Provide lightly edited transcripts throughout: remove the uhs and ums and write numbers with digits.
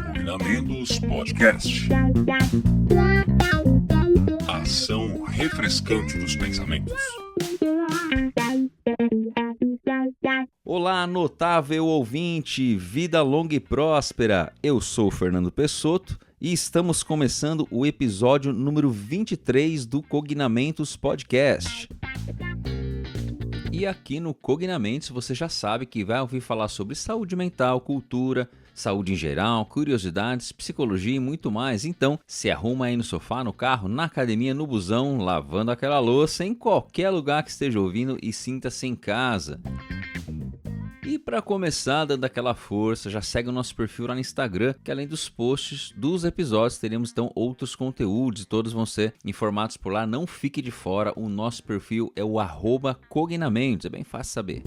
Cognamentos Podcast. Ação refrescante dos pensamentos. Olá, notável ouvinte, vida longa e próspera. Eu sou o Fernando Pessotto e estamos começando o episódio número 23 do Cognamentos Podcast. E aqui no Cognamentos você já sabe que vai ouvir falar sobre saúde mental, cultura, saúde em geral, curiosidades, psicologia e muito mais. Então, se arruma aí no sofá, no carro, na academia, no busão, lavando aquela louça, em qualquer lugar que esteja ouvindo e sinta-se em casa. E para começar, dando aquela força, já segue o nosso perfil lá no Instagram, que além dos posts dos episódios, teremos então outros conteúdos e todos vão ser informados por lá. Não fique de fora, o nosso perfil é o @cognamentos, é bem fácil saber.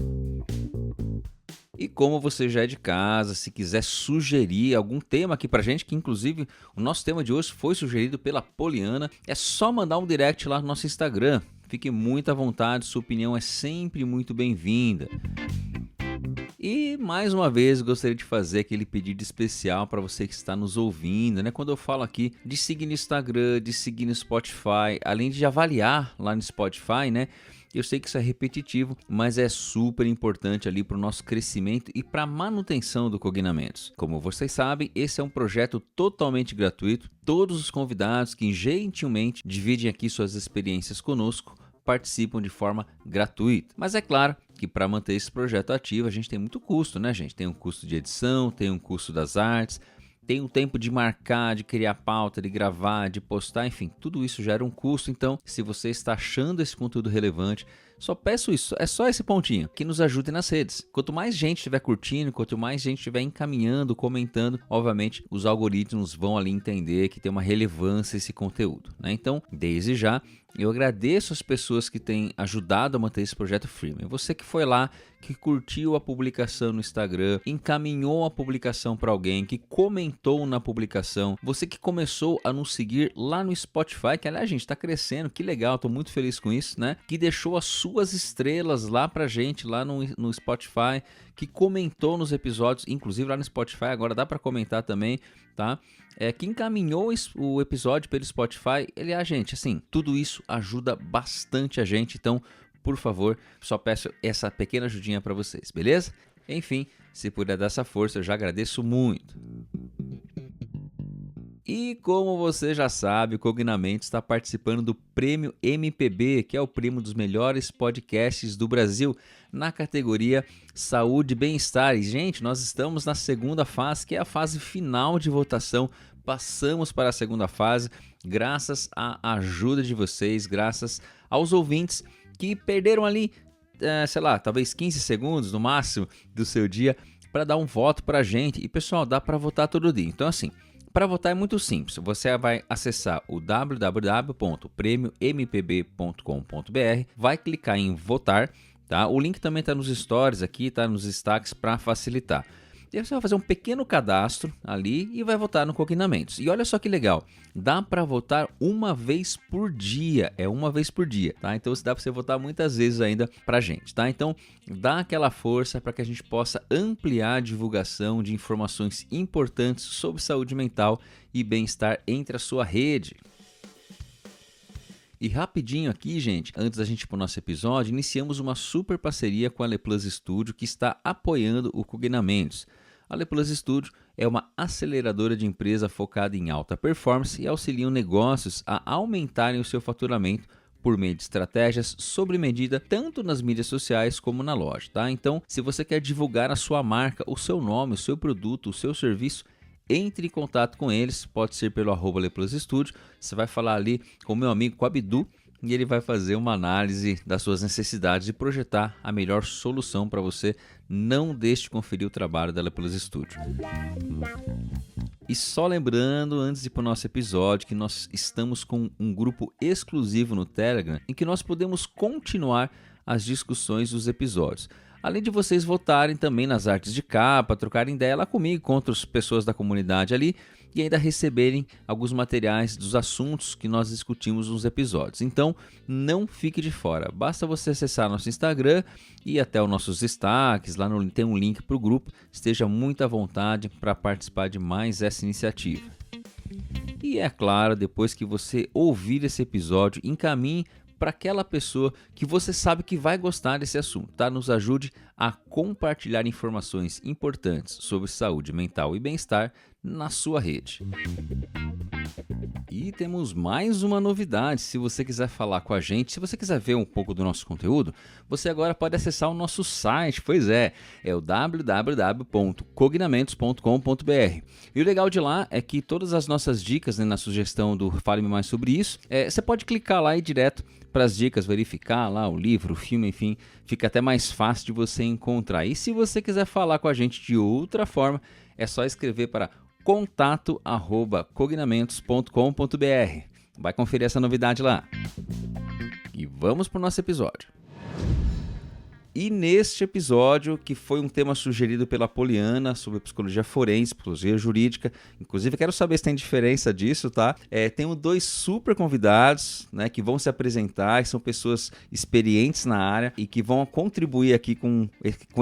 E como você já é de casa, se quiser sugerir algum tema aqui pra gente, que inclusive o nosso tema de hoje foi sugerido pela Poliana, é só mandar um direct lá no nosso Instagram. Fique muito à vontade, sua opinião é sempre muito bem-vinda. E mais uma vez gostaria de fazer aquele pedido especial para você que está nos ouvindo, né? Quando eu falo aqui de seguir no Instagram, de seguir no Spotify, além de avaliar lá no Spotify, né? Eu sei que isso é repetitivo, mas é super importante ali para o nosso crescimento e para a manutenção do Cognamentos. Como vocês sabem, esse é um projeto totalmente gratuito. Todos os convidados que gentilmente dividem aqui suas experiências conosco participam de forma gratuita. Mas é claro que para manter esse projeto ativo a gente tem muito custo, né, gente? Tem um custo de edição, tem um custo das artes, tem o tempo de marcar, de criar pauta, de gravar, de postar, enfim, tudo isso gera um custo. Então, se você está achando esse conteúdo relevante, só peço isso, é só esse pontinho, que nos ajude nas redes. Quanto mais gente estiver curtindo, quanto mais gente estiver encaminhando, comentando, obviamente os algoritmos vão ali entender que tem uma relevância esse conteúdo, né? Então, desde já, eu agradeço as pessoas que têm ajudado a manter esse projeto firme. Você que foi lá, que curtiu a publicação no Instagram, encaminhou a publicação para alguém, que comentou na publicação, você que começou a nos seguir lá no Spotify, que aliás, gente, está crescendo, que legal, estou muito feliz com isso, né? Que deixou as suas estrelas lá pra gente, lá no Spotify, que comentou nos episódios, inclusive lá no Spotify, agora dá para comentar também, tá? Que encaminhou o episódio pelo Spotify, gente, assim, tudo isso ajuda bastante a gente, então, por favor, só peço essa pequena ajudinha para vocês, beleza? Enfim, se puder dar essa força, eu já agradeço muito. E como você já sabe, o Cognamentos está participando do Prêmio MPB, que é o prêmio dos melhores podcasts do Brasil, na categoria Saúde e Bem-Estar. E, gente, nós estamos na segunda fase, que é a fase final de votação. Passamos para a segunda fase, graças à ajuda de vocês, graças aos ouvintes que perderam ali, talvez 15 segundos no máximo do seu dia para dar um voto para a gente. E, pessoal, dá para votar todo dia. Então, assim, para votar é muito simples, você vai acessar o www.premiompb.com.br, vai clicar em votar, tá? O link também está nos stories aqui, está nos destaques para facilitar. E aí você vai fazer um pequeno cadastro ali e vai votar no Cognamentos. E olha só que legal, dá para votar uma vez por dia, uma vez por dia, tá? Então dá para você votar muitas vezes ainda pra gente, tá? Então dá aquela força para que a gente possa ampliar a divulgação de informações importantes sobre saúde mental e bem-estar entre a sua rede. E rapidinho aqui, gente, antes da gente ir para o nosso episódio, iniciamos uma super parceria com a Leplus Studio que está apoiando o Cognamentos. A Leplus Studio é uma aceleradora de empresa focada em alta performance e auxiliam negócios a aumentarem o seu faturamento por meio de estratégias sobre medida, tanto nas mídias sociais como na loja, tá? Então, se você quer divulgar a sua marca, o seu nome, o seu produto, o seu serviço, entre em contato com eles, pode ser pelo @LeplusStudio, você vai falar ali com o meu amigo, com o Abdu, e ele vai fazer uma análise das suas necessidades e projetar a melhor solução para você. Não deixe de conferir o trabalho da Leplus Studio. E só lembrando, antes de ir para o nosso episódio, que nós estamos com um grupo exclusivo no Telegram, em que nós podemos continuar as discussões dos episódios. Além de vocês votarem também nas artes de capa, trocarem ideia lá comigo, com outras pessoas da comunidade ali, e ainda receberem alguns materiais dos assuntos que nós discutimos nos episódios. Então, não fique de fora. Basta você acessar nosso Instagram e até os nossos destaques. Lá tem um link para o grupo. Esteja muito à vontade para participar de mais essa iniciativa. E é claro, depois que você ouvir esse episódio, encaminhe para aquela pessoa que você sabe que vai gostar desse assunto, tá? Nos ajude a compartilhar informações importantes sobre saúde mental e bem-estar na sua rede. E temos mais uma novidade. Se você quiser falar com a gente, se você quiser ver um pouco do nosso conteúdo, você agora pode acessar o nosso site. Pois é o www.cognamentos.com.br. E o legal de lá é que todas as nossas dicas, né, na sugestão do Fale-me Mais sobre isso, você pode clicar lá e ir direto para as dicas, verificar lá o livro, o filme, enfim, fica até mais fácil de você encontrar. E se você quiser falar com a gente de outra forma, é só escrever para contato@cognamentos.com.br. Vai conferir essa novidade lá. E vamos para o nosso episódio. E neste episódio, que foi um tema sugerido pela Poliana sobre psicologia forense, psicologia jurídica, inclusive quero saber se tem diferença disso, tá? Tenho 2 super convidados, né, que vão se apresentar, que são pessoas experientes na área e que vão contribuir aqui com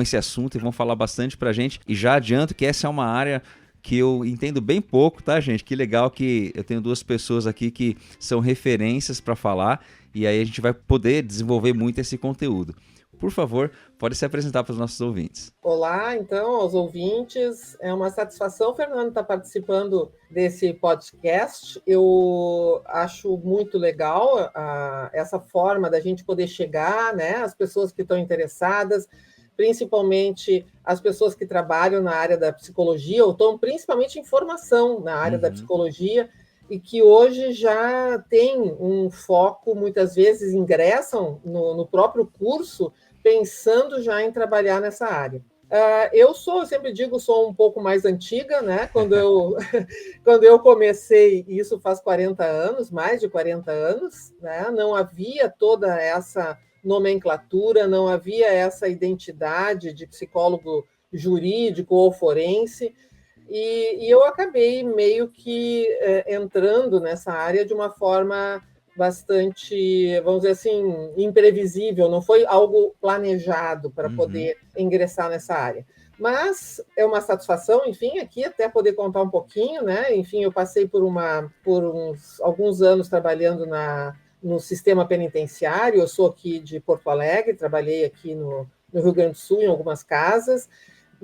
esse assunto e vão falar bastante pra gente. E já adianto que essa é uma área que eu entendo bem pouco, tá, gente? Que legal que eu tenho 2 pessoas aqui que são referências para falar e aí a gente vai poder desenvolver muito esse conteúdo. Por favor, pode se apresentar para os nossos ouvintes. Olá, então, aos ouvintes. É uma satisfação, Fernando, estar participando desse podcast. Eu acho muito legal essa forma da gente poder chegar, né, às pessoas que estão interessadas, principalmente as pessoas que trabalham na área da psicologia, ou estão principalmente em formação na área da psicologia, e que hoje já tem um foco, muitas vezes ingressam no próprio curso, pensando já em trabalhar nessa área. Eu sempre digo, sou um pouco mais antiga, né? Quando eu comecei, isso faz 40 anos, mais de 40 anos, né? Não havia toda essa nomenclatura, não havia essa identidade de psicólogo jurídico ou forense, e eu acabei meio que entrando nessa área de uma forma bastante, vamos dizer assim, imprevisível, não foi algo planejado para poder ingressar nessa área. Mas é uma satisfação, enfim, aqui até poder contar um pouquinho, né? Enfim, eu passei por alguns anos trabalhando no sistema penitenciário, eu sou aqui de Porto Alegre, trabalhei aqui no Rio Grande do Sul, em algumas casas.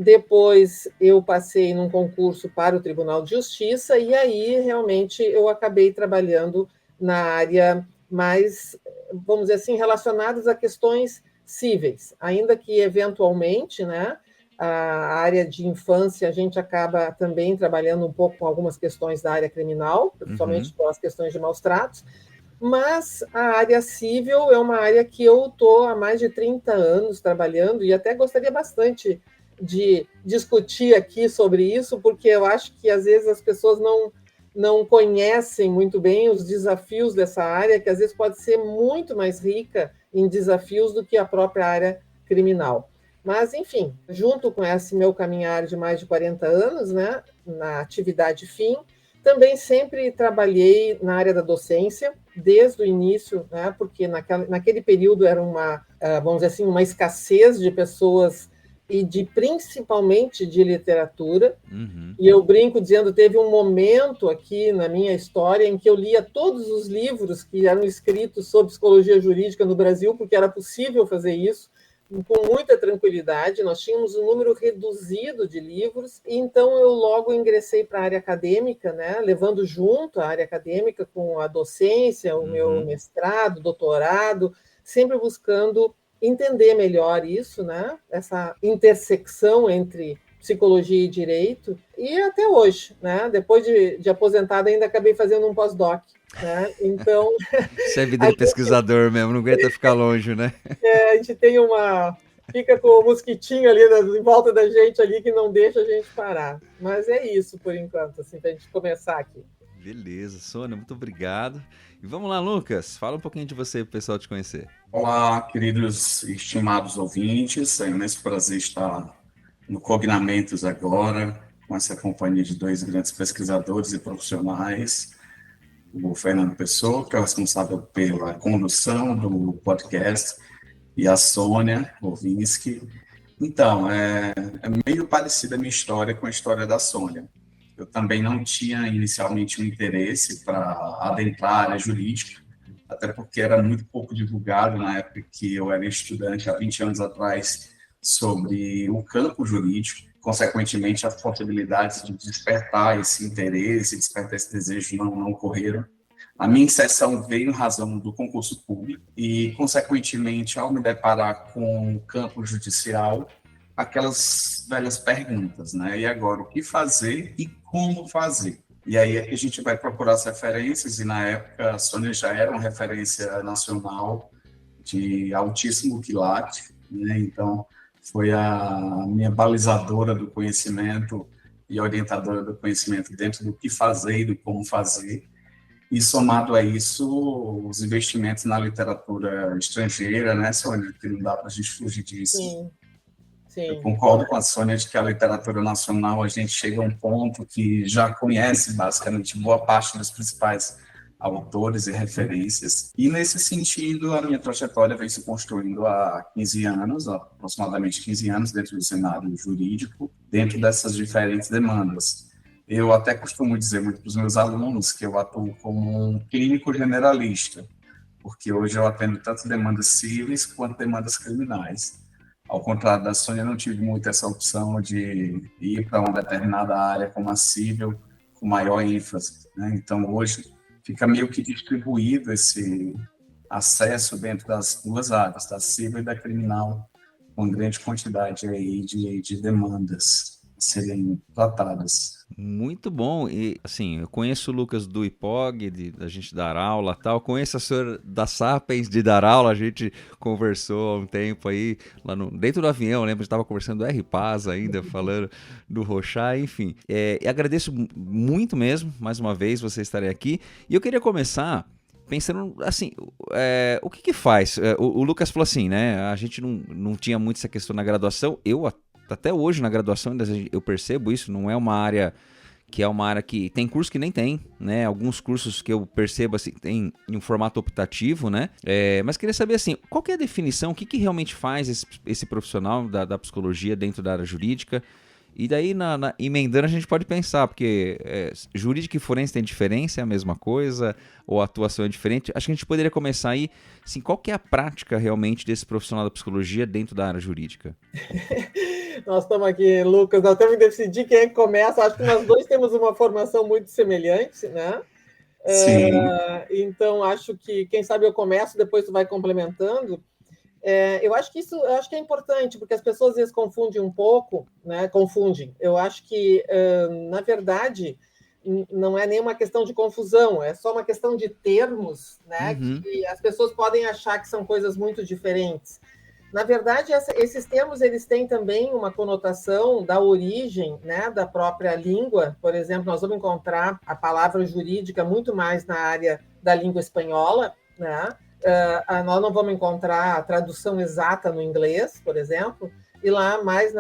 Depois eu passei num concurso para o Tribunal de Justiça e aí realmente eu acabei trabalhando na área mais, vamos dizer assim, relacionadas a questões cíveis, ainda que eventualmente, né, a área de infância a gente acaba também trabalhando um pouco com algumas questões da área criminal, principalmente pelas questões de maus tratos, mas a área civil é uma área que eu estou há mais de 30 anos trabalhando e até gostaria bastante de discutir aqui sobre isso, porque eu acho que às vezes as pessoas não conhecem muito bem os desafios dessa área, que às vezes pode ser muito mais rica em desafios do que a própria área criminal. Mas, enfim, junto com esse meu caminhar de mais de 40 anos, né, na atividade fim, também sempre trabalhei na área da docência, desde o início, né, porque naquele período era vamos dizer assim, uma escassez de pessoas e principalmente de literatura. E eu brinco dizendo, teve um momento aqui na minha história em que eu lia todos os livros que eram escritos sobre psicologia jurídica no Brasil, porque era possível fazer isso com muita tranquilidade. Nós tínhamos um número reduzido de livros, e então eu logo ingressei para a área acadêmica, né, levando junto a área acadêmica com a docência, o meu mestrado, doutorado, sempre buscando entender melhor isso, né? Essa intersecção entre psicologia e direito, e até hoje, né? Depois de aposentada, ainda acabei fazendo um pós-doc, né? Então... Isso é vida de pesquisador mesmo, não aguenta ficar longe, né? A gente tem fica com o mosquitinho ali em volta da gente ali que não deixa a gente parar. Mas é isso, por enquanto, assim, para a gente começar aqui. Beleza, Sônia, muito obrigado. E vamos lá, Lucas, fala um pouquinho de você para o pessoal te conhecer. Olá, queridos e estimados ouvintes. É um imenso prazer estar no Cognamentos agora, com essa companhia de dois grandes pesquisadores e profissionais, o Fernando Pessoa, que é o responsável pela condução do podcast, e a Sônia Rovinski. Então, é meio parecida a minha história com a história da Sônia. Eu também não tinha inicialmente um interesse para adentrar a área jurídica, até porque era muito pouco divulgado na época que eu era estudante, há 20 anos atrás, sobre o campo jurídico. Consequentemente, as possibilidades de despertar esse interesse, despertar esse desejo não ocorreram. A minha inserção veio em razão do concurso público e, consequentemente, ao me deparar com o campo judicial, aquelas velhas perguntas, né? E agora, o que fazer e como fazer? E aí é que a gente vai procurar as referências, e na época a Sônia já era uma referência nacional de altíssimo quilate, né? Então foi a minha balizadora do conhecimento e orientadora do conhecimento dentro do que fazer e do como fazer. E somado a isso, os investimentos na literatura estrangeira, né, Sônia? Que não dá para a gente fugir disso. Sim, Eu sim. concordo com a Sônia de que a literatura nacional, a gente chega a um ponto que já conhece basicamente boa parte dos principais autores e referências. E nesse sentido, a minha trajetória vem se construindo há 15 anos, aproximadamente 15 anos, dentro do cenário jurídico, dentro dessas diferentes demandas. Eu até costumo dizer muito para os meus alunos que eu atuo como um clínico generalista, porque hoje eu atendo tanto demandas cíveis quanto demandas criminais. Ao contrário da Sônia, eu não tive muito essa opção de ir para uma determinada área como a civil, com maior ênfase, né? Então, hoje, fica meio que distribuído esse acesso dentro das duas áreas, da civil e da criminal, com grande quantidade aí de demandas a serem tratadas. Muito bom. E assim, eu conheço o Lucas do IPOG, da gente dar aula e tal. Conheço a senhora da Sapiens de dar aula. A gente conversou há um tempo aí, lá dentro do avião. Lembro que estava conversando do R-Paz ainda, falando do Rochá, enfim. E agradeço muito mesmo, mais uma vez, você estarem aqui. E eu queria começar pensando assim, o que faz? O Lucas falou assim, né? A gente não tinha muito essa questão na graduação. Até hoje na graduação eu percebo isso, não é uma área que tem curso que nem tem, né? Alguns cursos que eu percebo assim, tem em um formato optativo, né? Mas queria saber assim, qual que é a definição, o que realmente faz esse profissional da psicologia dentro da área jurídica? E daí, emendando, a gente pode pensar, porque jurídica e forense tem diferença, é a mesma coisa, ou a atuação é diferente. Acho que a gente poderia começar aí, assim, qual que é a prática realmente desse profissional da psicologia dentro da área jurídica? Nós estamos aqui, Lucas, nós temos que decidir quem é que começa. Acho que nós dois temos uma formação muito semelhante, né? Sim. Então, acho que, quem sabe eu começo, depois tu vai complementando. Eu acho que é importante, porque as pessoas às vezes confundem um pouco, né? Confundem. Eu acho que, na verdade, não é nenhuma questão de confusão, é só uma questão de termos, né? Uhum. Que as pessoas podem achar que são coisas muito diferentes. Na verdade, esses termos eles têm também uma conotação da origem, né, da própria língua. Por exemplo, nós vamos encontrar a palavra jurídica muito mais na área da língua espanhola, né? Nós não vamos encontrar a tradução exata no inglês, por exemplo, e lá mais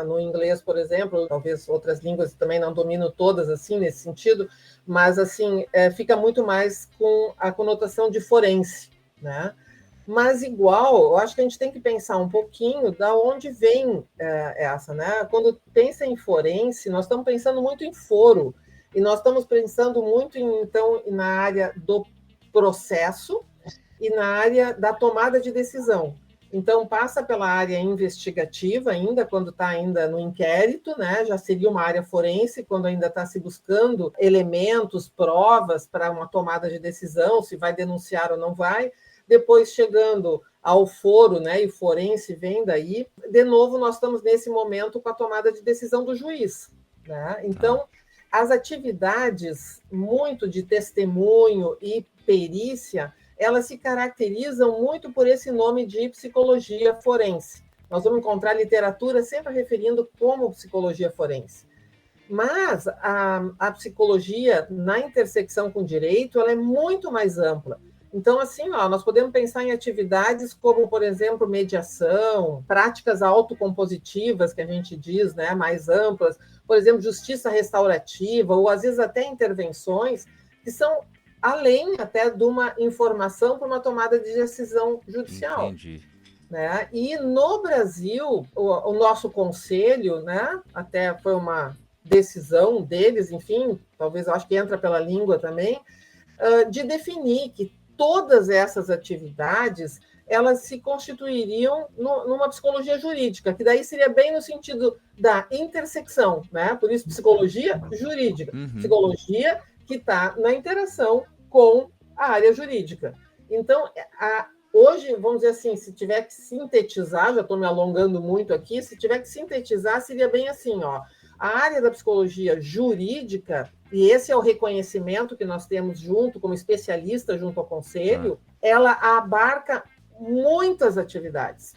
no inglês, por exemplo, talvez outras línguas também não domino todas assim nesse sentido, mas assim fica muito mais com a conotação de forense, né? Mas igual, eu acho que a gente tem que pensar um pouquinho da onde vem essa, né? Quando pensa em forense, nós estamos pensando muito em foro, e nós estamos pensando muito então na área do processo e na área da tomada de decisão. Então, passa pela área investigativa ainda, quando está ainda no inquérito, né? Já seria uma área forense, quando ainda está se buscando elementos, provas para uma tomada de decisão, se vai denunciar ou não vai. Depois, chegando ao foro, né? E forense vem daí. De novo, nós estamos nesse momento com a tomada de decisão do juiz, né? Então, as atividades muito de testemunho e perícia, elas se caracterizam muito por esse nome de psicologia forense. Nós vamos encontrar literatura sempre referindo como psicologia forense. Mas a psicologia, na intersecção com o direito, ela é muito mais ampla. Então, assim, nós podemos pensar em atividades como, por exemplo, mediação, práticas autocompositivas, que a gente diz, né, mais amplas, por exemplo, justiça restaurativa, ou às vezes até intervenções que são além até de uma informação para uma tomada de decisão judicial. Entendi. Né? E no Brasil, o nosso conselho, né, até foi uma decisão deles, enfim, talvez eu acho que entra pela língua também, de definir que todas essas atividades elas se constituiriam numa psicologia jurídica, que daí seria bem no sentido da intersecção, né? Por isso psicologia jurídica, psicologia que está na interação com a área jurídica. Então, hoje, vamos dizer assim, se tiver que sintetizar, já estou me alongando muito aqui, se tiver que sintetizar, seria bem assim, a área da psicologia jurídica, e esse é o reconhecimento que nós temos junto, como especialista junto ao Conselho, ela abarca muitas atividades,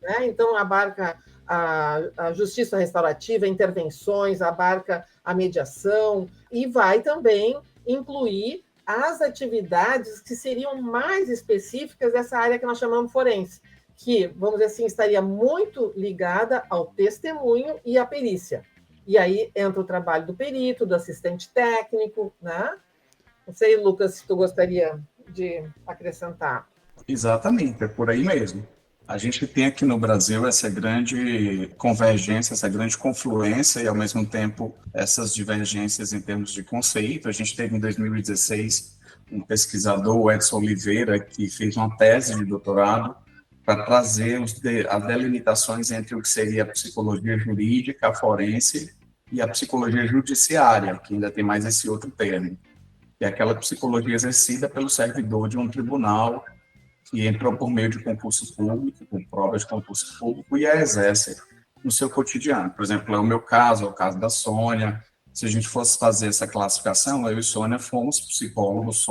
né? Então, abarca a justiça restaurativa, intervenções, abarca a mediação, e vai também incluir as atividades que seriam mais específicas dessa área que nós chamamos forense, que, vamos dizer assim, estaria muito ligada ao testemunho e à perícia. E aí entra o trabalho do perito, do assistente técnico, né? Não sei, Lucas, se tu gostaria de acrescentar. Exatamente, é por aí mesmo. A gente tem aqui no Brasil essa grande convergência, essa grande confluência e, ao mesmo tempo, essas divergências em termos de conceito. A gente teve, em 2016, um pesquisador, o Edson Oliveira, que fez uma tese de doutorado para trazer as delimitações entre o que seria a psicologia jurídica, a forense, e a psicologia judiciária, que ainda tem mais esse outro termo, que é aquela psicologia exercida pelo servidor de um tribunal que entrou por meio de concurso público, com provas de concurso público, e a exerce no seu cotidiano. Por exemplo, é o meu caso, é o caso da Sônia. Se a gente fosse fazer essa classificação, eu e Sônia fomos psicólogos,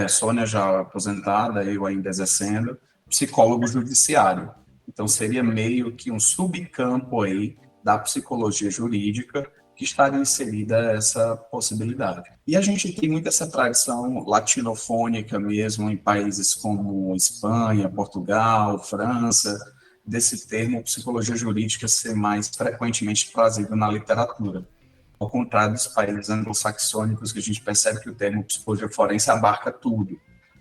Sônia já aposentada, eu ainda exercendo, psicólogo judiciário. Então, seria meio que um subcampo aí da psicologia jurídica que estaria inserida essa possibilidade. E a gente tem muito essa tradição latinofônica mesmo em países como Espanha, Portugal, França, desse termo psicologia jurídica ser mais frequentemente trazido na literatura. Ao contrário dos países anglo-saxônicos, que a gente percebe que o termo psicologia forense abarca tudo,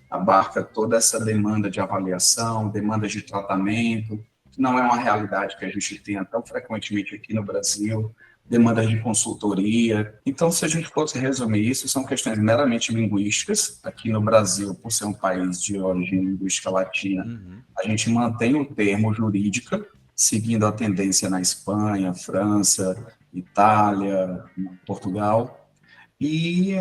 abarca toda essa demanda de avaliação, demanda de tratamento, que não é uma realidade que a gente tenha tão frequentemente aqui no Brasil, demandas de consultoria. Então, se a gente fosse resumir isso, são questões meramente linguísticas. Aqui no Brasil, por ser um país de origem linguística latina, a gente mantém o termo jurídica, seguindo a tendência na Espanha, França, Itália, Portugal, e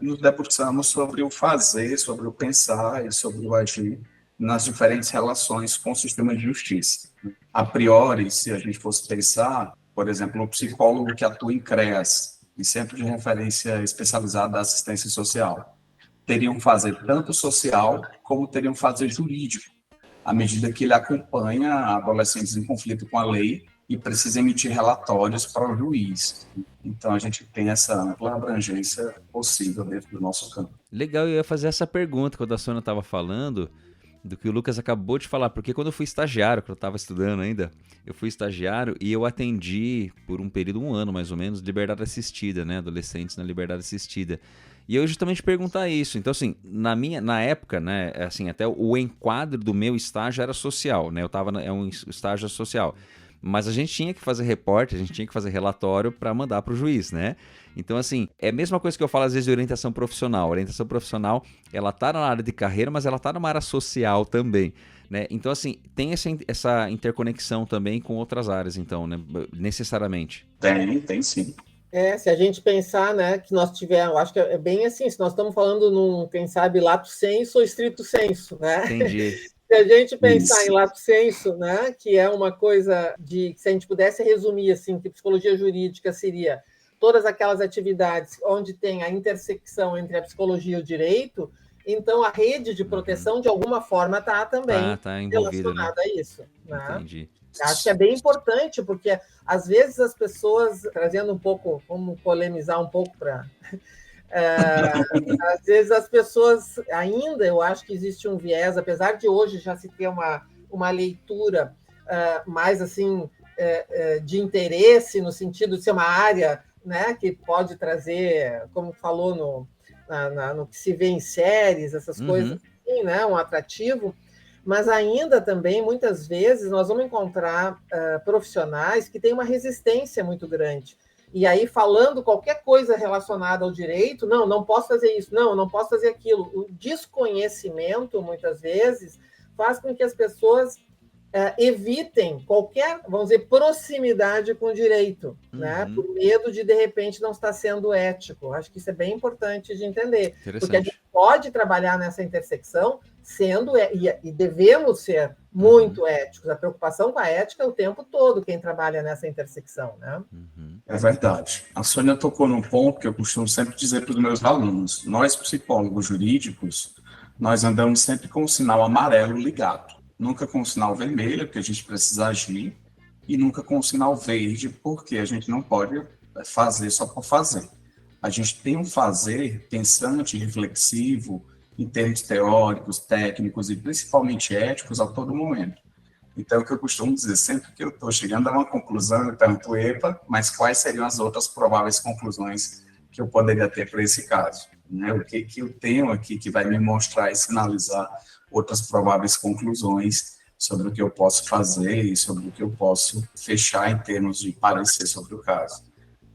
nos debruçamos sobre o fazer, sobre o pensar e sobre o agir nas diferentes relações com o sistema de justiça. A priori, se a gente fosse pensar, por exemplo, o psicólogo que atua em CREAS, em Centro de Referência Especializado da Assistência Social, teriam fazer tanto social como teriam fazer jurídico, à medida que ele acompanha adolescentes em conflito com a lei e precisa emitir relatórios para o juiz. Então, a gente tem essa ampla abrangência possível dentro do nosso campo. Legal, eu ia fazer essa pergunta quando a Sônia estava falando do que o Lucas acabou de falar, porque quando eu fui estagiário, quando eu estava estudando ainda, eu fui estagiário e eu atendi por um período, 1 ano mais ou menos, liberdade assistida, né, adolescentes na liberdade assistida. E eu ia justamente perguntar isso. Então, assim, na época, né, assim, até o enquadro do meu estágio era social, né, eu estava um estágio social. Mas a gente tinha que fazer reporte, a gente tinha que fazer relatório para mandar para o juiz, né? Então, assim, é a mesma coisa que eu falo às vezes de orientação profissional. A orientação profissional, ela tá na área de carreira, mas ela tá numa área social também, né? Então, assim, tem essa interconexão também com outras áreas, então, né? Necessariamente. Tem sim. Se a gente pensar, né, que nós tivermos, eu acho que é bem assim, se nós estamos falando num, quem sabe, lato sensu ou estrito sensu, né? Entendi. Se a gente pensar em lato sensu, né, que é uma coisa de, se a gente pudesse resumir assim, que psicologia jurídica seria todas aquelas atividades onde tem a intersecção entre a psicologia e o direito, então a rede de proteção de alguma forma está também relacionada, né, a isso. Né? Entendi. Acho que é bem importante, porque às vezes as pessoas, trazendo um pouco, vamos polemizar um pouco para... Às vezes as pessoas ainda, eu acho que existe um viés, apesar de hoje já se ter uma leitura mais assim de interesse, no sentido de ser uma área, né, que pode trazer, como falou no que se vê em séries, essas coisas assim, né, um atrativo, mas ainda também, muitas vezes, nós vamos encontrar profissionais que têm uma resistência muito grande. E aí, falando qualquer coisa relacionada ao direito, não posso fazer isso, não posso fazer aquilo. O desconhecimento, muitas vezes, faz com que as pessoas evitem qualquer, vamos dizer, proximidade com o direito, né? Por medo de repente, não estar sendo ético. Acho que isso é bem importante de entender. Porque a gente pode trabalhar nessa intersecção sendo, e devemos ser muito éticos. A preocupação com a ética é o tempo todo quem trabalha nessa intersecção, né? É verdade. A Sônia tocou num ponto que eu costumo sempre dizer para os meus alunos. Nós, psicólogos jurídicos, nós andamos sempre com o sinal amarelo ligado. Nunca com o sinal vermelho, porque a gente precisa agir, e nunca com o sinal verde, porque a gente não pode fazer só por fazer. A gente tem um fazer pensante, reflexivo, em termos teóricos, técnicos e principalmente éticos a todo momento. Então, o que eu costumo dizer, sempre que eu estou chegando a uma conclusão, eu pergunto, epa, mas quais seriam as outras prováveis conclusões que eu poderia ter para esse caso? Né? O que eu tenho aqui que vai me mostrar e sinalizar outras prováveis conclusões sobre o que eu posso fazer e sobre o que eu posso fechar em termos de parecer sobre o caso.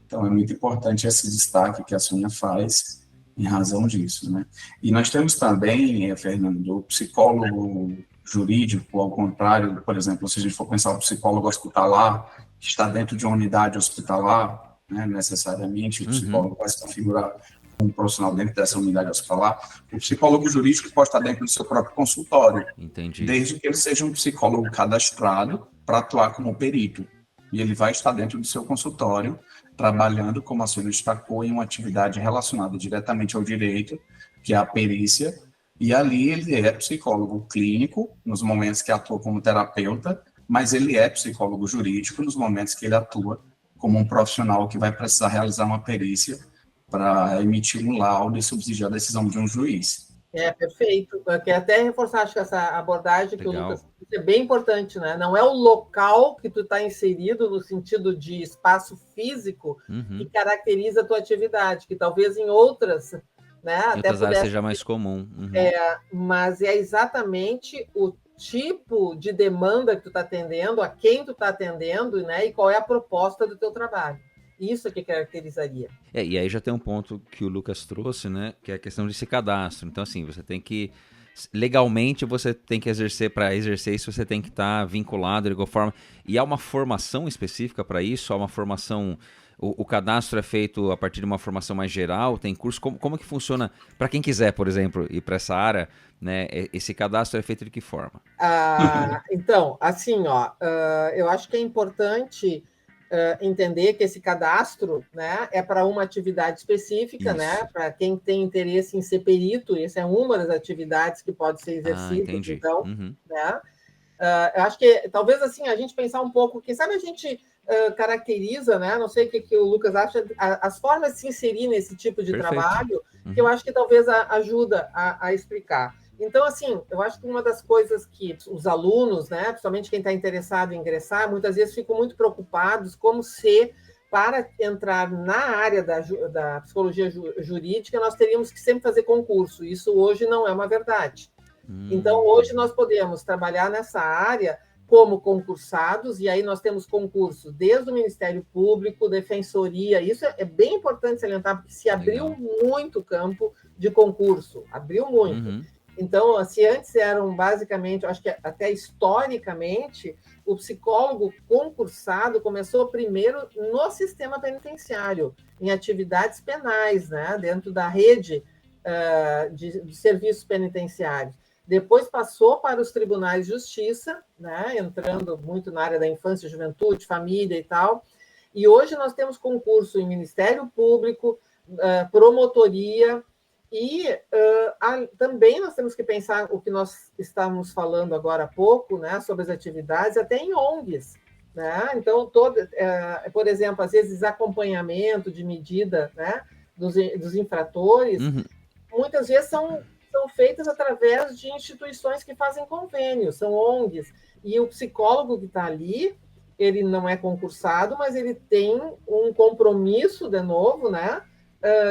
Então, é muito importante esse destaque que a Sônia faz em razão disso, né? E nós temos também, Fernando, o psicólogo jurídico, ao contrário, por exemplo, se a gente for pensar o psicólogo hospitalar, que está dentro de uma unidade hospitalar, né, necessariamente, o psicólogo vai se configurar um profissional dentro dessa unidade hospitalar, o psicólogo jurídico pode estar dentro do seu próprio consultório. Entendi. Desde que ele seja um psicólogo cadastrado para atuar como perito. E ele vai estar dentro do seu consultório, trabalhando, como a Sônia destacou, em uma atividade relacionada diretamente ao direito, que é a perícia, e ali ele é psicólogo clínico, nos momentos que atua como terapeuta, mas ele é psicólogo jurídico nos momentos que ele atua como um profissional que vai precisar realizar uma perícia para emitir um laudo e subsidiar a decisão de um juiz. Perfeito. Eu quero até reforçar, acho que essa abordagem que o Lucas disse é bem importante, né? Não é o local que tu está inserido no sentido de espaço físico que caracteriza a tua atividade, que talvez em outras, né? Em outras áreas seja mais comum. Mas é exatamente o tipo de demanda que tu está atendendo, a quem tu está atendendo, né? E qual é a proposta do teu trabalho. Isso que caracterizaria. E aí já tem um ponto que o Lucas trouxe, né? Que é a questão desse cadastro. Então, assim, você tem que... Legalmente, você tem que exercer, para exercer isso, você tem que estar vinculado de alguma forma. E há uma formação específica para isso? Há uma formação... O cadastro é feito a partir de uma formação mais geral? Tem curso? Como que funciona? Para quem quiser, por exemplo, ir para essa área, né? Esse cadastro é feito de que forma? Então, assim, eu acho que é importante... entender que esse cadastro, né, é para uma atividade específica, né, para quem tem interesse em ser perito, essa é uma das atividades que pode ser exercida. Então, né, eu acho que talvez assim a gente pensar um pouco, quem sabe a gente caracteriza, né, não sei o que o Lucas acha, as formas de se inserir nesse tipo de trabalho, que eu acho que talvez ajuda a explicar. Então, assim, eu acho que uma das coisas que os alunos, né, principalmente quem está interessado em ingressar, muitas vezes ficam muito preocupados como se, para entrar na área da psicologia jurídica, nós teríamos que sempre fazer concurso. Isso hoje não é uma verdade. Então, hoje nós podemos trabalhar nessa área como concursados, e aí nós temos concurso desde o Ministério Público, Defensoria, isso é bem importante salientar, porque se abriu muito campo de concurso, abriu muito. Então, se antes eram basicamente, acho que até historicamente, o psicólogo concursado começou primeiro no sistema penitenciário, em atividades penais, né, dentro da rede de serviços penitenciários. Depois passou para os tribunais de justiça, né, entrando muito na área da infância, juventude, família e tal. E hoje nós temos concurso em Ministério Público, promotoria. E também nós temos que pensar o que nós estávamos falando agora há pouco, né, sobre as atividades, até em ONGs. Né? Então, por exemplo, às vezes acompanhamento de medida, né, dos infratores, muitas vezes são feitas através de instituições que fazem convênios, são ONGs, e o psicólogo que está ali, ele não é concursado, mas ele tem um compromisso, de novo, né,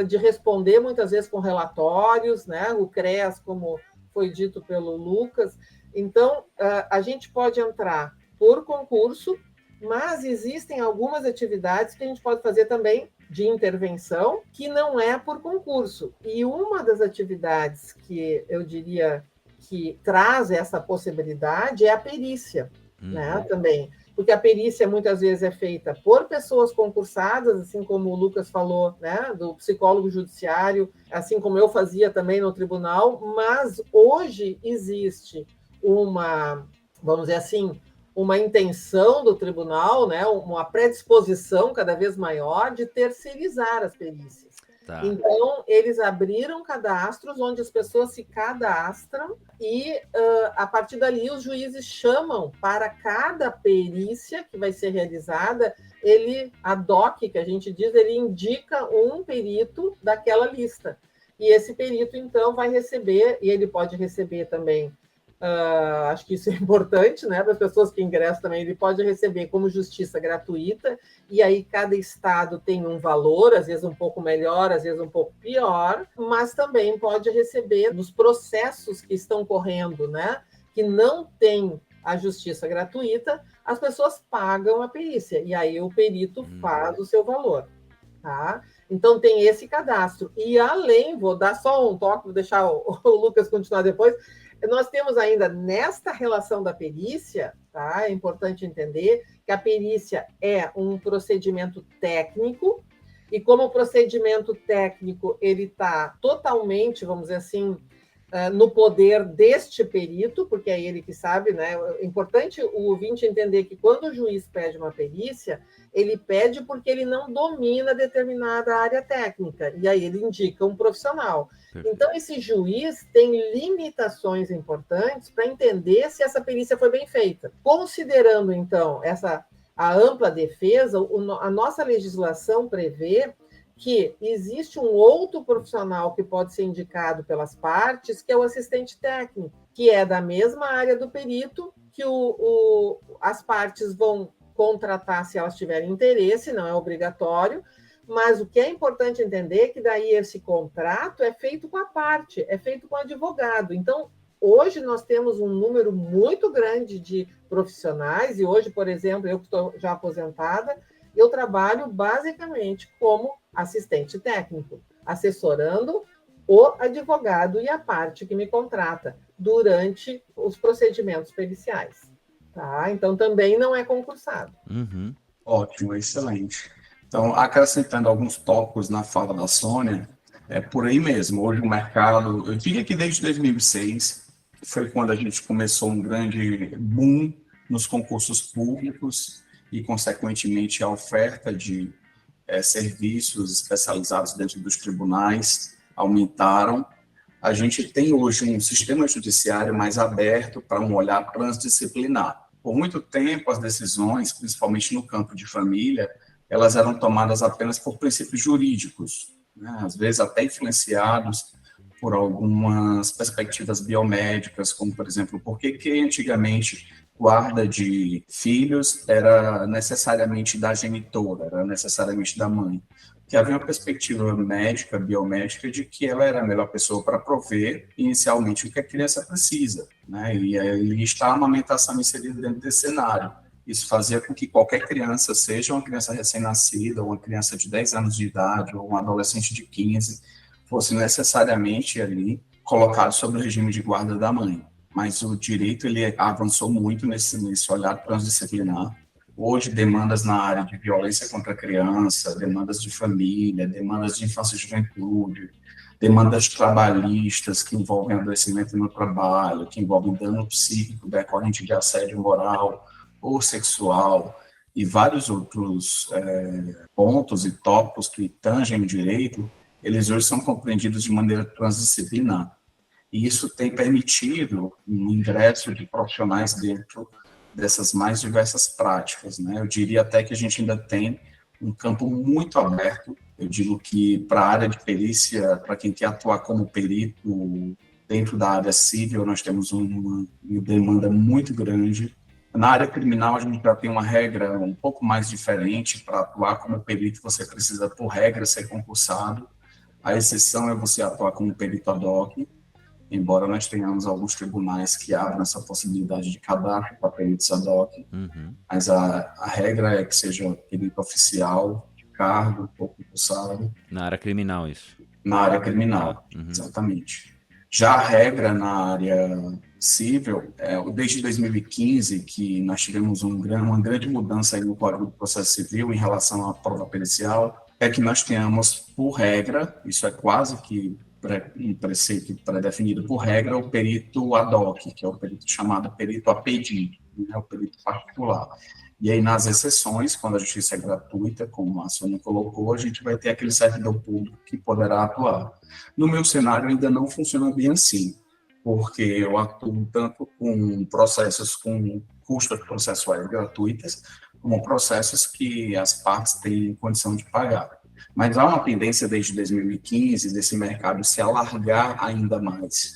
de responder muitas vezes com relatórios, né, o CREAS, como foi dito pelo Lucas. Então, a gente pode entrar por concurso, mas existem algumas atividades que a gente pode fazer também de intervenção, que não é por concurso. E uma das atividades que eu diria que traz essa possibilidade é a perícia, né, também. Porque a perícia muitas vezes é feita por pessoas concursadas, assim como o Lucas falou, né, do psicólogo judiciário, assim como eu fazia também no tribunal, mas hoje existe uma, vamos dizer assim, uma intenção do tribunal, né, uma predisposição cada vez maior de terceirizar as perícias. Tá. Então, eles abriram cadastros onde as pessoas se cadastram e, a partir dali, os juízes chamam para cada perícia que vai ser realizada, a DOC, que a gente diz, ele indica um perito daquela lista. E esse perito, então, vai receber, e ele pode receber também, acho que isso é importante, né, para as pessoas que ingressam também, ele pode receber como justiça gratuita, e aí cada estado tem um valor, às vezes um pouco melhor, às vezes um pouco pior, mas também pode receber nos processos que estão correndo, né, que não tem a justiça gratuita, as pessoas pagam a perícia, e aí o perito faz o seu valor, tá? Então tem esse cadastro, e além, vou dar só um toque, vou deixar o Lucas continuar depois. Nós temos ainda, nesta relação da perícia, tá? É importante entender que a perícia é um procedimento técnico, e como o procedimento técnico ele está totalmente, vamos dizer assim, no poder deste perito, porque é ele que sabe, né? É importante o ouvinte entender que quando o juiz pede uma perícia, ele pede porque ele não domina determinada área técnica, e aí ele indica um profissional. Então, esse juiz tem limitações importantes para entender se essa perícia foi bem feita. Considerando, então, a ampla defesa, a nossa legislação prevê que existe um outro profissional que pode ser indicado pelas partes, que é o assistente técnico, que é da mesma área do perito, que as partes vão contratar se elas tiverem interesse, não é obrigatório, mas o que é importante entender é que daí esse contrato é feito com a parte, é feito com o advogado. Então, hoje nós temos um número muito grande de profissionais, e hoje, por exemplo, eu que estou já aposentada, eu trabalho basicamente como assistente técnico, assessorando o advogado e a parte que me contrata durante os procedimentos periciais. Tá? Então, também não é concursado. Ótimo, excelente. Então, acrescentando alguns tópicos na fala da Sônia, é por aí mesmo. Hoje o mercado, eu diria que desde 2006, foi quando a gente começou um grande boom nos concursos públicos e, consequentemente, a oferta de serviços especializados dentro dos tribunais aumentaram. A gente tem hoje um sistema judiciário mais aberto para um olhar transdisciplinar. Por muito tempo, as decisões, principalmente no campo de família, elas eram tomadas apenas por princípios jurídicos, né? Às vezes até influenciados por algumas perspectivas biomédicas, como, por exemplo, por que antigamente guarda de filhos era necessariamente da genitora, era necessariamente da mãe. Que havia uma perspectiva médica, biomédica, de que ela era a melhor pessoa para prover inicialmente o que a criança precisa, né? E ali está a amamentação inserida dentro desse cenário. Isso fazia com que qualquer criança, seja uma criança recém-nascida, ou uma criança de 10 anos de idade, ou um adolescente de 15, fosse necessariamente ali colocado sob o regime de guarda da mãe. Mas o direito ele avançou muito nesse olhar transdisciplinar. Hoje, demandas na área de violência contra a criança, demandas de família, demandas de infância e juventude, demandas trabalhistas que envolvem adoecimento no trabalho, que envolvem dano psíquico decorrente de assédio moral ou sexual, e vários outros pontos e tópicos que tangem o direito, eles hoje são compreendidos de maneira transdisciplinar. E isso tem permitido um ingresso de profissionais dentro dessas mais diversas práticas, né? Eu diria até que a gente ainda tem um campo muito aberto Eu digo que para a área de perícia, para quem quer atuar como perito dentro da área civil, nós temos uma demanda muito grande. Na área criminal, a gente já tem uma regra um pouco mais diferente. Para atuar como perito, você precisa, por regra, ser concursado. A exceção é você atuar como perito ad hoc, embora nós tenhamos alguns tribunais que abrem essa possibilidade de cadastro para peritos ad hoc. Mas a regra é que seja perito oficial, de cargo, ou concursado. Na área criminal, isso? Na área criminal, exatamente. Já a regra na área civil, desde 2015, que nós tivemos uma grande mudança aí no Código do Processo Civil em relação à prova pericial, é que nós tenhamos, por regra, isso é quase que um preceito pré-definido por regra, o perito ad hoc, que é o perito chamado perito a pedido, né, o perito particular. E aí, nas exceções, quando a justiça é gratuita, como a Sônia colocou, a gente vai ter aquele servidor público que poderá atuar. No meu cenário, ainda não funciona bem assim, porque eu atuo tanto com processos com custas processuais gratuitas, como processos que as partes têm condição de pagar. Mas há uma tendência desde 2015 desse mercado se alargar ainda mais.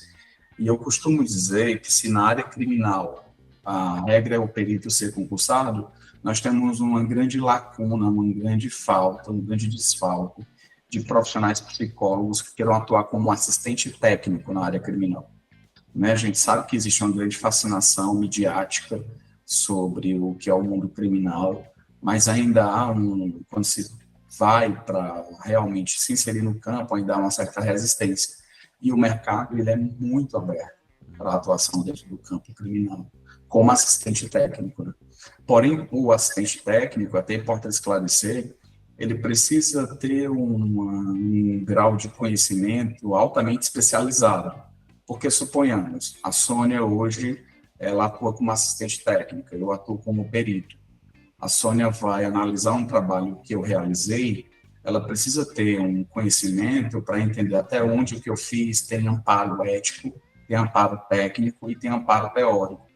E eu costumo dizer que se na área criminal a regra é o perito ser concursado, nós temos uma grande lacuna, uma grande falta, um grande desfalque de profissionais psicólogos que queiram atuar como assistente técnico na área criminal. Né? A gente sabe que existe uma grande fascinação midiática sobre o que é o mundo criminal, mas ainda há quando se vai para realmente se inserir no campo, ainda há uma certa resistência. E o mercado ele é muito aberto para a atuação dentro do campo criminal, como assistente técnico. Né? Porém, o assistente técnico, até importa esclarecer, ele precisa ter um grau de conhecimento altamente especializado. Porque, suponhamos, a Sônia hoje, ela atua como assistente técnica, eu atuo como perito. A Sônia vai analisar um trabalho que eu realizei, ela precisa ter um conhecimento para entender até onde o que eu fiz tem amparo ético, tem amparo técnico e tem amparo teórico.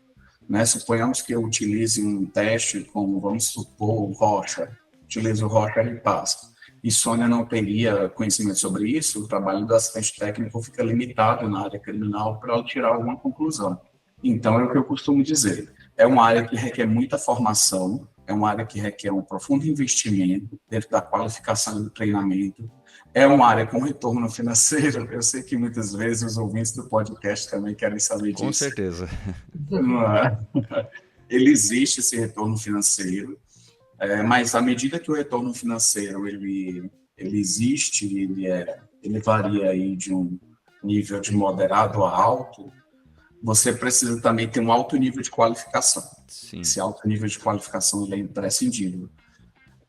Né? Suponhamos que eu utilize um teste como, vamos supor, o Rocha, utilizo o Rocha e passo. E Sônia não teria conhecimento sobre isso, o trabalho do assistente técnico fica limitado na área criminal para ela tirar alguma conclusão. Então, é o que eu costumo dizer. É uma área que requer muita formação, é uma área que requer um profundo investimento dentro da qualificação e do treinamento, é uma área com retorno financeiro. Eu sei que muitas vezes os ouvintes do podcast também querem saber disso. Com certeza. Não é? Ele existe, esse retorno financeiro, mas à medida que o retorno financeiro ele existe, ele varia aí de um nível de moderado a alto, você precisa também ter um alto nível de qualificação. Sim. Esse alto nível de qualificação ele é imprescindível.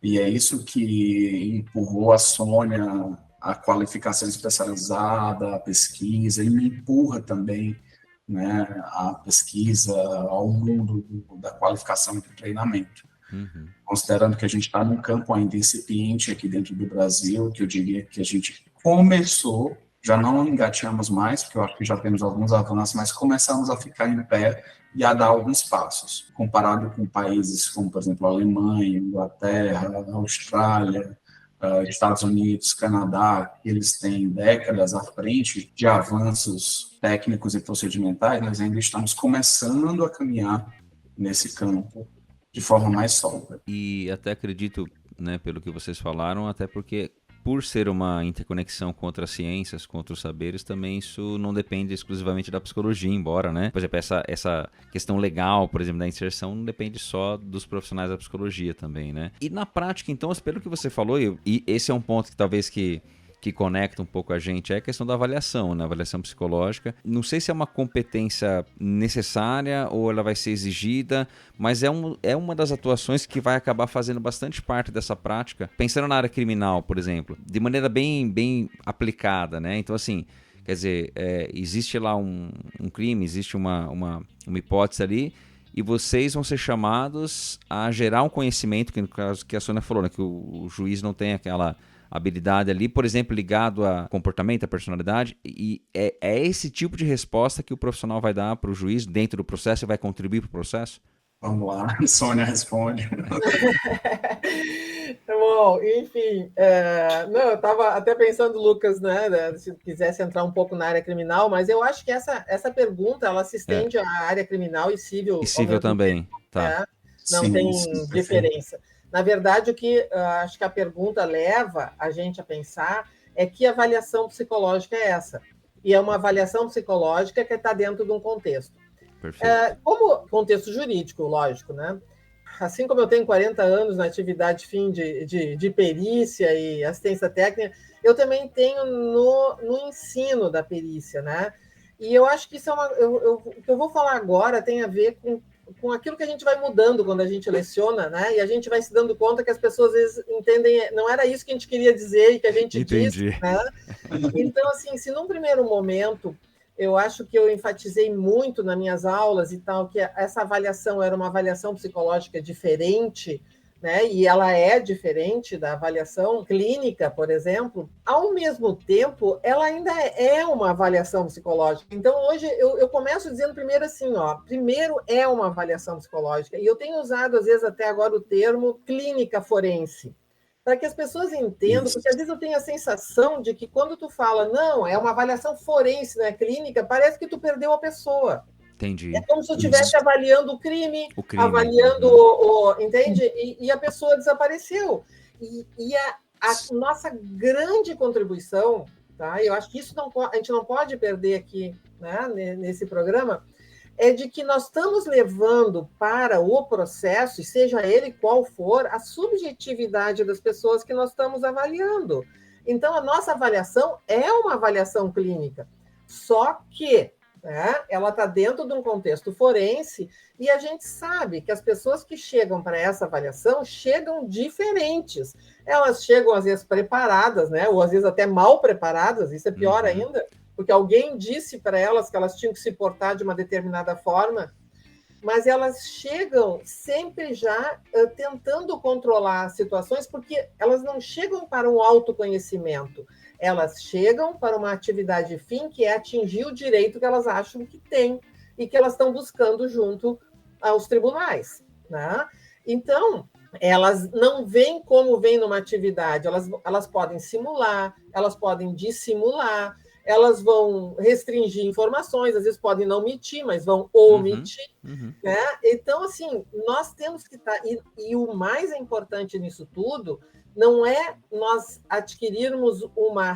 E é isso que empurrou a Sônia a qualificação especializada, a pesquisa, e me empurra também, né, a pesquisa ao mundo da qualificação e do treinamento. Considerando que a gente está num campo ainda incipiente aqui dentro do Brasil, que eu diria que a gente começou, já não engateamos mais, porque eu acho que já temos alguns avanços, mas começamos a ficar em pé e a dar alguns passos, comparado com países como, por exemplo, a Alemanha, Inglaterra, Austrália, Estados Unidos, Canadá, que eles têm décadas à frente de avanços técnicos e procedimentais. Nós ainda estamos começando a caminhar nesse campo de forma mais sólida. E até acredito, né, pelo que vocês falaram, até porque por ser uma interconexão com outras ciências, com outros saberes, também isso não depende exclusivamente da psicologia, embora, né? Por exemplo, essa questão legal, por exemplo, da inserção, não depende só dos profissionais da psicologia também, né? E na prática, então, pelo que você falou, e esse é um ponto que talvez que conecta um pouco a gente, é a questão da avaliação, né? Avaliação psicológica. Não sei se é uma competência necessária ou ela vai ser exigida, mas é uma das atuações que vai acabar fazendo bastante parte dessa prática, pensando na área criminal, por exemplo, de maneira bem aplicada, né? Então, assim, quer dizer, existe lá um crime, existe uma hipótese ali, e vocês vão ser chamados a gerar um conhecimento, que no caso que a Sônia falou, né? Que o juiz não tem aquela habilidade ali, por exemplo, ligado a comportamento, a personalidade, e é esse tipo de resposta que o profissional vai dar para o juiz dentro do processo e vai contribuir para o processo? Vamos lá, Sônia responde. Bom, enfim, não, eu estava até pensando, Lucas, né, se quisesse entrar um pouco na área criminal, mas eu acho que essa pergunta ela se estende à área criminal e civil E ao civil mesmo também, tempo, tá. né? Não tem Sim, perfeito. diferença. Na verdade, o que acho que a pergunta leva a gente a pensar é que avaliação psicológica é essa. E é uma avaliação psicológica que está dentro de um contexto. Perfeito. Como contexto jurídico, lógico, né? Assim como eu tenho 40 anos na atividade fim de perícia e assistência técnica, eu também tenho no ensino da perícia, né? E eu acho que isso é o que eu vou falar agora tem a ver com aquilo que a gente vai mudando quando a gente leciona, né? E a gente vai se dando conta que as pessoas às vezes entendem, não era isso que a gente queria dizer e que a gente Entendi. disse, né? Então, assim, se num primeiro momento eu acho que eu enfatizei muito nas minhas aulas e tal, que essa avaliação era uma avaliação psicológica diferente, né? E ela é diferente da avaliação clínica, por exemplo. Ao mesmo tempo, ela ainda é uma avaliação psicológica. Então, hoje, eu começo dizendo primeiro assim, ó, primeiro é uma avaliação psicológica. E eu tenho usado, às vezes, até agora o termo clínica forense, para que as pessoas entendam, Isso. porque às vezes eu tenho a sensação de que quando tu fala, não, é uma avaliação forense, não é clínica, parece que tu perdeu a pessoa. É Entendi. como se eu estivesse Isso. avaliando o crime, O crime. avaliando Uhum. entende? E a pessoa desapareceu. E a nossa grande contribuição, tá? Eu acho que isso a gente não pode perder aqui, né, nesse programa, é de que nós estamos levando para o processo, e seja ele qual for, a subjetividade das pessoas que nós estamos avaliando. Então, a nossa avaliação é uma avaliação clínica, só que, né, ela está dentro de um contexto forense e a gente sabe que as pessoas que chegam para essa avaliação chegam diferentes. Elas chegam, às vezes, preparadas, né, ou às vezes até mal preparadas, isso é pior ainda, porque alguém disse para elas que elas tinham que se portar de uma determinada forma, mas elas chegam sempre já tentando controlar as situações, porque elas não chegam para um autoconhecimento, elas chegam para uma atividade fim, que é atingir o direito que elas acham que têm e que elas estão buscando junto aos tribunais, né? Então, elas não veem como vem numa atividade, elas podem simular, elas podem dissimular, elas vão restringir informações, às vezes podem não omitir, mas vão omitir, né? Então, assim, nós temos que estar... E o mais importante nisso tudo não é nós adquirirmos uma